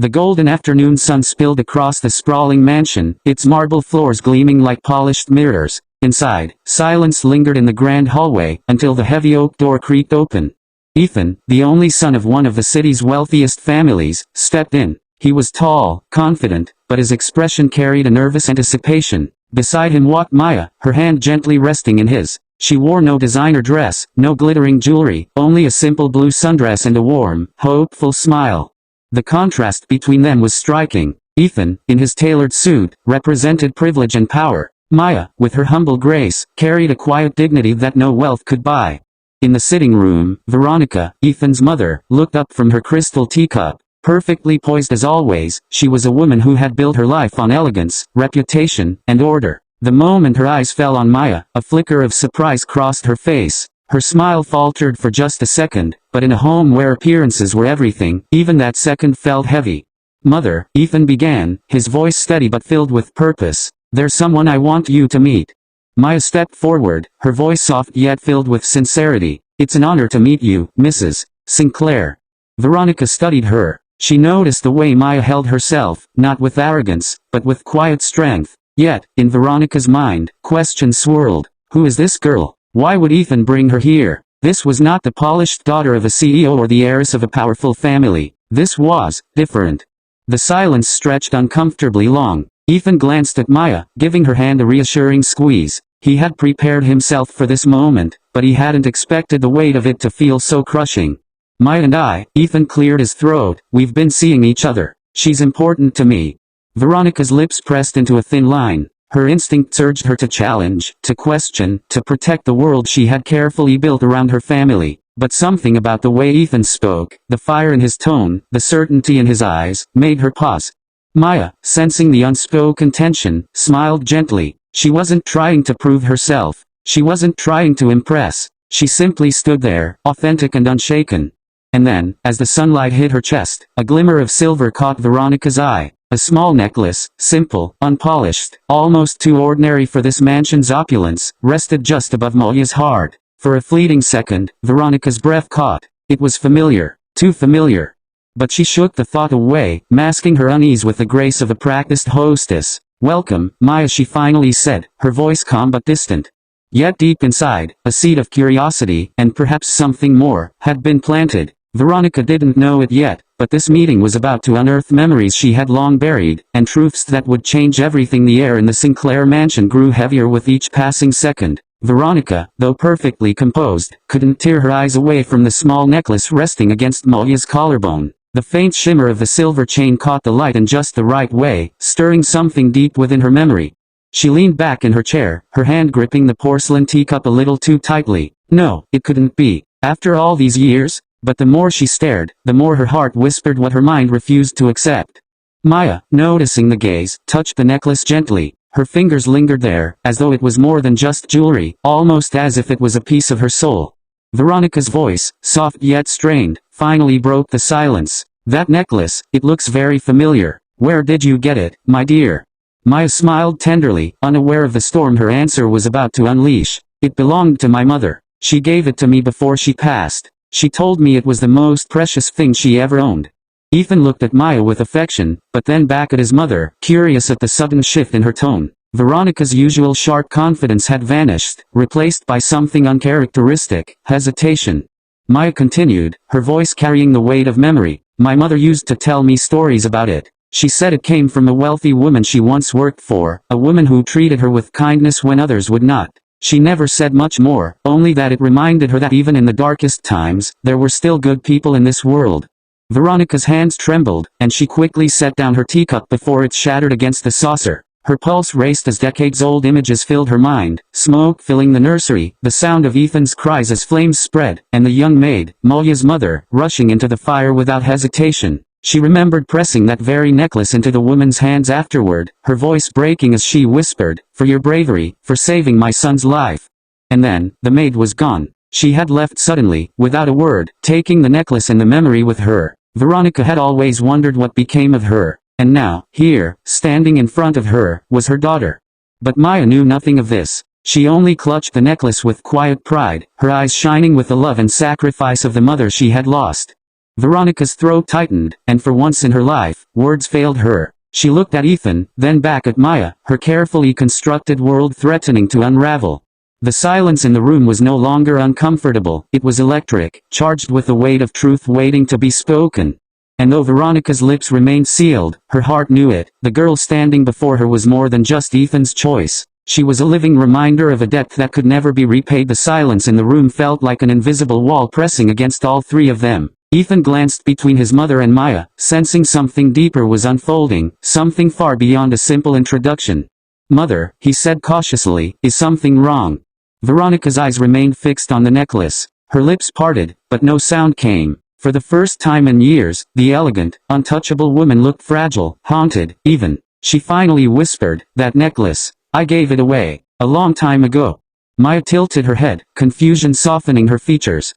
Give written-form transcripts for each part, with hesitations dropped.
The golden afternoon sun spilled across the sprawling mansion, its marble floors gleaming like polished mirrors. Inside, silence lingered in the grand hallway, until the heavy oak door creaked open. Ethan, the only son of one of the city's wealthiest families, stepped in. He was tall, confident, but his expression carried a nervous anticipation. Beside him walked Maya, her hand gently resting in his. She wore no designer dress, no glittering jewelry, only a simple blue sundress and a warm, hopeful smile. The contrast between them was striking. Ethan, in his tailored suit, represented privilege and power. Maya, with her humble grace, carried a quiet dignity that no wealth could buy. In the sitting room, Veronica, Ethan's mother, looked up from her crystal teacup. Perfectly poised as always, she was a woman who had built her life on elegance, reputation, and order. The moment her eyes fell on Maya, a flicker of surprise crossed her face. Her smile faltered for just a second, but in a home where appearances were everything, even that second felt heavy. "Mother," Ethan began, his voice steady but filled with purpose, "there's someone I want you to meet." Maya stepped forward, her voice soft yet filled with sincerity. "It's an honor to meet you, Mrs. Sinclair." Veronica studied her. She noticed the way Maya held herself, not with arrogance, but with quiet strength. Yet, in Veronica's mind, questions swirled. Who is this girl? Why would Ethan bring her here? This was not the polished daughter of a CEO or the heiress of a powerful family. This was different. The silence stretched uncomfortably long. Ethan glanced at Maya, giving her hand a reassuring squeeze. He had prepared himself for this moment, but he hadn't expected the weight of it to feel so crushing. "Maya and I," Ethan cleared his throat, "we've been seeing each other. She's important to me." Veronica's lips pressed into a thin line. Her instincts urged her to challenge, to question, to protect the world she had carefully built around her family. But something about the way Ethan spoke, the fire in his tone, the certainty in his eyes, made her pause. Maya, sensing the unspoken tension, smiled gently. She wasn't trying to prove herself. She wasn't trying to impress. She simply stood there, authentic and unshaken. And then, as the sunlight hit her chest, a glimmer of silver caught Veronica's eye. A small necklace, simple, unpolished, almost too ordinary for this mansion's opulence, rested just above Maya's heart. For a fleeting second, Veronica's breath caught. It was familiar, too familiar. But she shook the thought away, masking her unease with the grace of a practiced hostess. "Welcome, Maya," she finally said, her voice calm but distant. Yet deep inside, a seed of curiosity, and perhaps something more, had been planted. Veronica didn't know it yet, but this meeting was about to unearth memories she had long buried, and truths that would change everything. The air in the Sinclair mansion grew heavier with each passing second. Veronica, though perfectly composed, couldn't tear her eyes away from the small necklace resting against Maya's collarbone. The faint shimmer of the silver chain caught the light in just the right way, stirring something deep within her memory. She leaned back in her chair, her hand gripping the porcelain teacup a little too tightly. No, it couldn't be. After all these years? But the more she stared, the more her heart whispered what her mind refused to accept. Maya, noticing the gaze, touched the necklace gently. Her fingers lingered there, as though it was more than just jewelry, almost as if it was a piece of her soul. Veronica's voice, soft yet strained, finally broke the silence. "That necklace, it looks very familiar. Where did you get it, my dear?" Maya smiled tenderly, unaware of the storm her answer was about to unleash. "It belonged to my mother. She gave it to me before she passed. She told me it was the most precious thing she ever owned." Ethan looked at Maya with affection, but then back at his mother, curious at the sudden shift in her tone. Veronica's usual sharp confidence had vanished, replaced by something uncharacteristic, hesitation. Maya continued, her voice carrying the weight of memory. "My mother used to tell me stories about it. She said it came from a wealthy woman she once worked for, a woman who treated her with kindness when others would not. She never said much more, only that it reminded her that even in the darkest times, there were still good people in this world." Veronica's hands trembled, and she quickly set down her teacup before it shattered against the saucer. Her pulse raced as decades-old images filled her mind, smoke filling the nursery, the sound of Ethan's cries as flames spread, and the young maid, Maya's mother, rushing into the fire without hesitation. She remembered pressing that very necklace into the woman's hands afterward, her voice breaking as she whispered, "For your bravery, for saving my son's life." And then, the maid was gone. She had left suddenly, without a word, taking the necklace and the memory with her. Veronica had always wondered what became of her. And now, here, standing in front of her, was her daughter. But Maya knew nothing of this. She only clutched the necklace with quiet pride, her eyes shining with the love and sacrifice of the mother she had lost. Veronica's throat tightened, and for once in her life, words failed her. She looked at Ethan, then back at Maya, her carefully constructed world threatening to unravel. The silence in the room was no longer uncomfortable, it was electric, charged with the weight of truth waiting to be spoken. And though Veronica's lips remained sealed, her heart knew it. The girl standing before her was more than just Ethan's choice. She was a living reminder of a depth that could never be repaid. The silence in the room felt like an invisible wall pressing against all three of them. Ethan glanced between his mother and Maya, sensing something deeper was unfolding, something far beyond a simple introduction. "Mother," he said cautiously, "is something wrong?" Veronica's eyes remained fixed on the necklace. Her lips parted, but no sound came. For the first time in years, the elegant, untouchable woman looked fragile, haunted, even. She finally whispered, "That necklace. I gave it away. A long time ago." Maya tilted her head, confusion softening her features.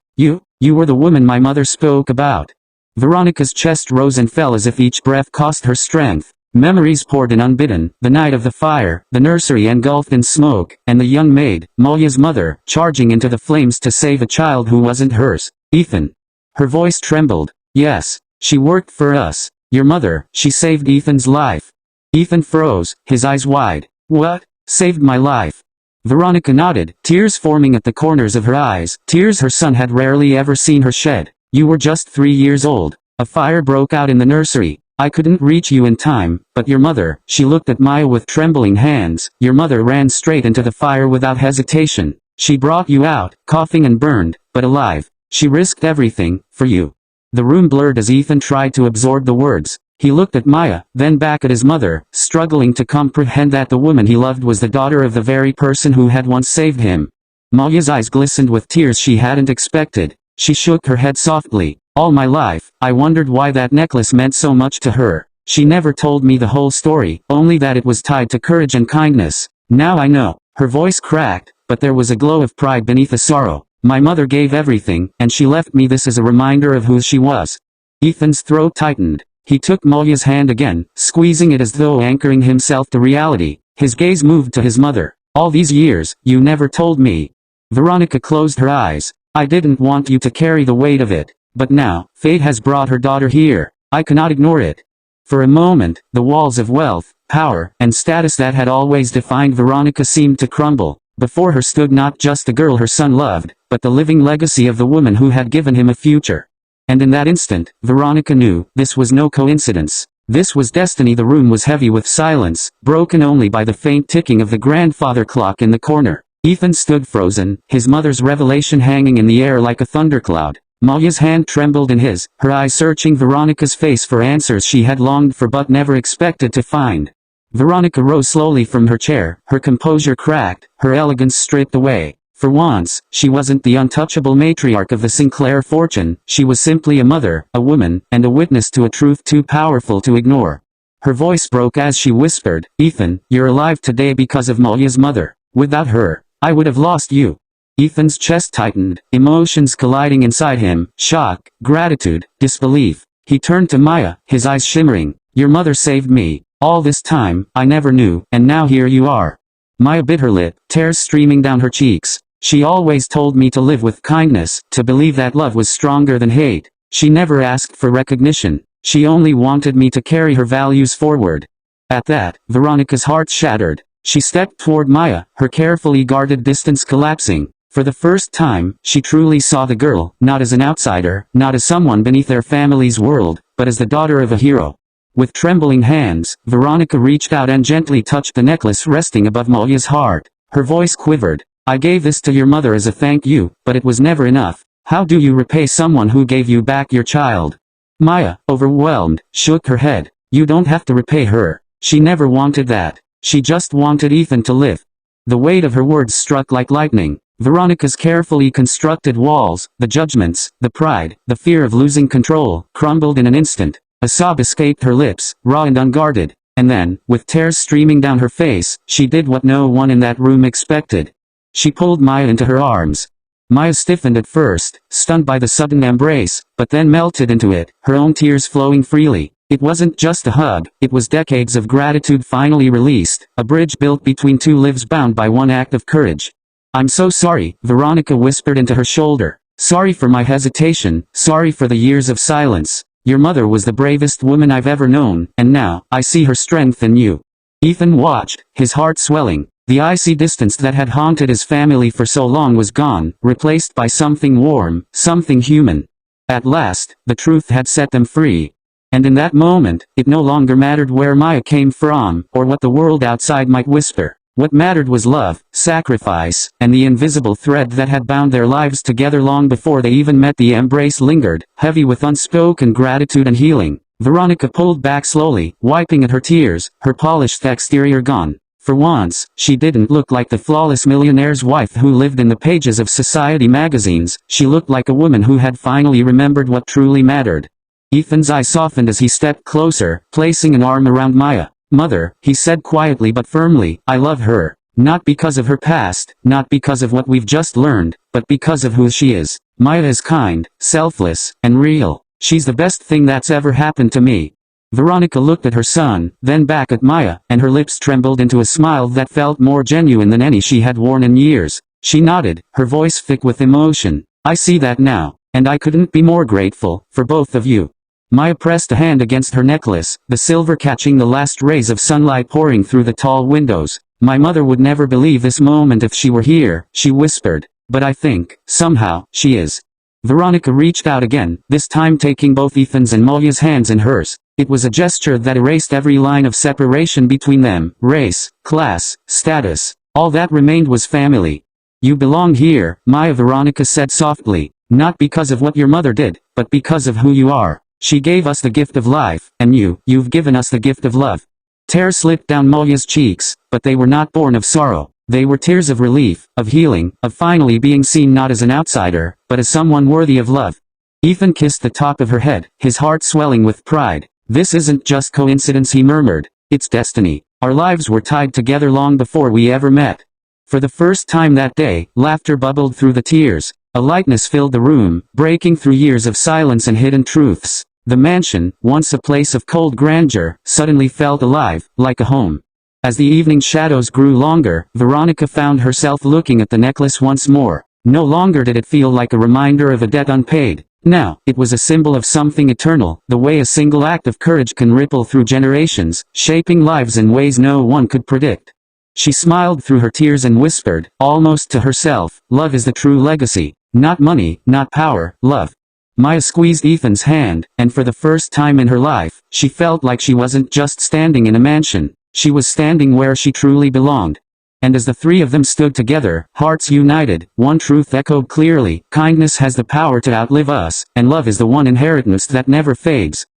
You were the woman my mother spoke about." Veronica's chest rose and fell as if each breath cost her strength. Memories poured in unbidden, the night of the fire, the nursery engulfed in smoke, and the young maid, Molya's mother, charging into the flames to save a child who wasn't hers. "Ethan." Her voice trembled. "Yes, she worked for us. Your mother, she saved Ethan's life." Ethan froze, his eyes wide. "What? Saved my life?" Veronica nodded, tears forming at the corners of her eyes, tears her son had rarely ever seen her shed. "You were just 3 years old. A fire broke out in the nursery. I couldn't reach you in time, but your mother," she looked at Maya with trembling hands, "your mother ran straight into the fire without hesitation. She brought you out, coughing and burned, but alive. She risked everything, for you." The room blurred as Ethan tried to absorb the words. He looked at Maya, then back at his mother, struggling to comprehend that the woman he loved was the daughter of the very person who had once saved him. Molya's eyes glistened with tears she hadn't expected. She shook her head softly. "All my life, I wondered why that necklace meant so much to her. She never told me the whole story, only that it was tied to courage and kindness. Now I know." Her voice cracked, but there was a glow of pride beneath the sorrow. "My mother gave everything, and she left me this as a reminder of who she was." Ethan's throat tightened. He took Molya's hand again, squeezing it as though anchoring himself to reality. His gaze moved to his mother. "All these years, you never told me." Veronica closed her eyes. "I didn't want you to carry the weight of it. But now, fate has brought her daughter here. I cannot ignore it." For a moment, the walls of wealth, power, and status that had always defined Veronica seemed to crumble. Before her stood not just the girl her son loved, but the living legacy of the woman who had given him a future. And in that instant, Veronica knew, this was no coincidence. This was destiny. The room was heavy with silence, broken only by the faint ticking of the grandfather clock in the corner. Ethan stood frozen, his mother's revelation hanging in the air like a thundercloud. Molya's hand trembled in his, her eyes searching Veronica's face for answers she had longed for but never expected to find. Veronica rose slowly from her chair, her composure cracked, her elegance stripped away. For once, she wasn't the untouchable matriarch of the Sinclair fortune, she was simply a mother, a woman, and a witness to a truth too powerful to ignore. Her voice broke as she whispered, "Ethan, you're alive today because of Molya's mother. Without her, I would have lost you." Ethan's chest tightened, emotions colliding inside him, shock, gratitude, disbelief. He turned to Maya, his eyes shimmering. "Your mother saved me. All this time, I never knew, and now here you are." Maya bit her lip, tears streaming down her cheeks. "She always told me to live with kindness, to believe that love was stronger than hate. She never asked for recognition. She only wanted me to carry her values forward." At that, Veronica's heart shattered. She stepped toward Maya, her carefully guarded distance collapsing. For the first time, she truly saw the girl, not as an outsider, not as someone beneath their family's world, but as the daughter of a hero. With trembling hands, Veronica reached out and gently touched the necklace resting above Molya's heart. Her voice quivered. "I gave this to your mother as a thank you, but it was never enough. How do you repay someone who gave you back your child?" Maya, overwhelmed, shook her head. "You don't have to repay her. She never wanted that. She just wanted Ethan to live." The weight of her words struck like lightning. Veronica's carefully constructed walls, the judgments, the pride, the fear of losing control, crumbled in an instant. A sob escaped her lips, raw and unguarded. And then, with tears streaming down her face, she did what no one in that room expected. She pulled Maya into her arms. Maya stiffened at first, stunned by the sudden embrace, but then melted into it, her own tears flowing freely. It wasn't just a hug, it was decades of gratitude finally released, a bridge built between two lives bound by one act of courage. "I'm so sorry," Veronica whispered into her shoulder. Sorry for my hesitation, sorry for the years of silence. Your mother was the bravest woman I've ever known, and now, I see her strength in you." Ethan watched, his heart swelling. The icy distance that had haunted his family for so long was gone, replaced by something warm, something human. At last, the truth had set them free. And in that moment, it no longer mattered where Maya came from, or what the world outside might whisper. What mattered was love, sacrifice, and the invisible thread that had bound their lives together long before they even met. The embrace lingered, heavy with unspoken gratitude and healing. Veronica pulled back slowly, wiping at her tears, her polished exterior gone. For once, she didn't look like the flawless millionaire's wife who lived in the pages of society magazines. She looked like a woman who had finally remembered what truly mattered. Ethan's eyes softened as he stepped closer, placing an arm around Maya. "Mother," he said quietly but firmly, "I love her. Not because of her past, not because of what we've just learned, but because of who she is. Maya is kind, selfless, and real. She's the best thing that's ever happened to me." Veronica looked at her son, then back at Maya, and her lips trembled into a smile that felt more genuine than any she had worn in years. She nodded, her voice thick with emotion. "I see that now, and I couldn't be more grateful, for both of you." Maya pressed a hand against her necklace, the silver catching the last rays of sunlight pouring through the tall windows. "My mother would never believe this moment if she were here," she whispered. "But I think, somehow, she is." Veronica reached out again, this time taking both Ethan's and Maya's hands in hers. It was a gesture that erased every line of separation between them, race, class, status. All that remained was family. "You belong here," Maya, Veronica said softly. "Not because of what your mother did, but because of who you are. She gave us the gift of life, and you've given us the gift of love." Tears slipped down Maya's cheeks, but they were not born of sorrow. They were tears of relief, of healing, of finally being seen not as an outsider, but as someone worthy of love. Ethan kissed the top of her head, his heart swelling with pride. "This isn't just coincidence," he murmured. "It's destiny. Our lives were tied together long before we ever met." For the first time that day, laughter bubbled through the tears. A lightness filled the room, breaking through years of silence and hidden truths. The mansion, once a place of cold grandeur, suddenly felt alive, like a home. As the evening shadows grew longer, Veronica found herself looking at the necklace once more. No longer did it feel like a reminder of a debt unpaid. Now, it was a symbol of something eternal, the way a single act of courage can ripple through generations, shaping lives in ways no one could predict. She smiled through her tears and whispered, almost to herself, "Love is the true legacy. Not money, not power, love." Maya squeezed Ethan's hand, and for the first time in her life, she felt like she wasn't just standing in a mansion. She was standing where she truly belonged. And as the three of them stood together, hearts united, one truth echoed clearly: kindness has the power to outlive us, and love is the one inheritance that never fades.